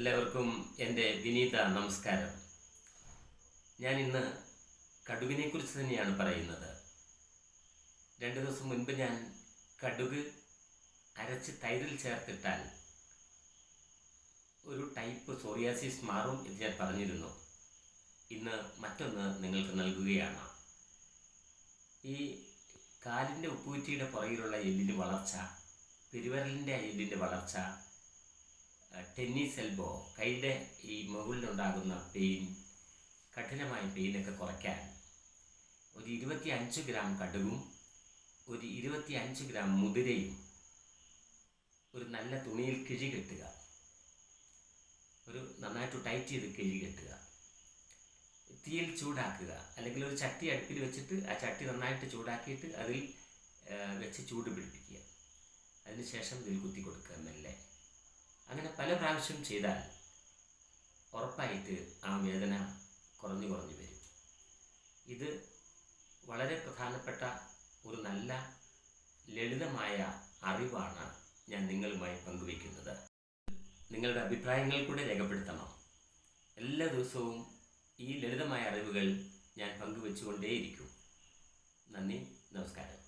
എല്ലാവർക്കും എൻ്റെ വിനീത നമസ്കാരം. ഞാൻ ഇന്ന് കടുകിനെക്കുറിച്ച് തന്നെയാണ് പറയുന്നത്. 2 ദിവസം മുൻപ് ഞാൻ കടുക് അരച്ച് തൈരിൽ ചേർത്തിട്ടാൽ ഒരു ടൈപ്പ് സോറിയാസിസ് മാറും എന്ന് ഞാൻ പറഞ്ഞിരുന്നു. ഇന്ന് മറ്റൊന്ന് നിങ്ങൾക്ക് നൽകുകയാണ്. ഈ കാലിൻ്റെ ഉപ്പൂറ്റിയുടെ പുറകിലുള്ള എല്ലിൻ്റെ വളർച്ച, പെരുവിരലിൻ്റെ എല്ലിൻ്റെ വളർച്ച, ടെന്നീസ് എൽബോ, കൈയുടെ ഈ മുകളിലുണ്ടാകുന്ന പെയിൻ, കഠിനമായ പെയിനൊക്കെ കുറയ്ക്കാൻ ഒരു 25 ഗ്രാം കടുകും ഒരു 25 ഗ്രാം മുതിരയും ഒരു നല്ല തുണിയിൽ കിഴി കെട്ടുക. ഒരു നന്നായിട്ട് ടൈറ്റ് ചെയ്ത് കിഴി കെട്ടുക. തീയിൽ ചൂടാക്കുക, അല്ലെങ്കിൽ ഒരു ചട്ടി അടുപ്പിൽ വെച്ചിട്ട് ആ ചട്ടി നന്നായിട്ട് ചൂടാക്കിയിട്ട് അതിൽ വെച്ച് ചൂട് പിടിപ്പിക്കുക. അതിനുശേഷം ഇതിൽ കുത്തി കൊടുക്കുക മെല്ലെ. അങ്ങനെ പല പ്രാവശ്യം ചെയ്താൽ ഉറപ്പായിട്ട് ആ വേദന കുറഞ്ഞു വരും. ഇത് വളരെ പ്രധാനപ്പെട്ട ഒരു നല്ല ലളിതമായ അറിവാണ് ഞാൻ നിങ്ങളുമായി പങ്കുവയ്ക്കുന്നത്. നിങ്ങളുടെ അഭിപ്രായങ്ങൾ കൂടെ രേഖപ്പെടുത്തണം. എല്ലാ ദിവസവും ഈ ലളിതമായ അറിവുകൾ ഞാൻ പങ്കുവെച്ചുകൊണ്ടേയിരിക്കും. നന്ദി, നമസ്കാരം.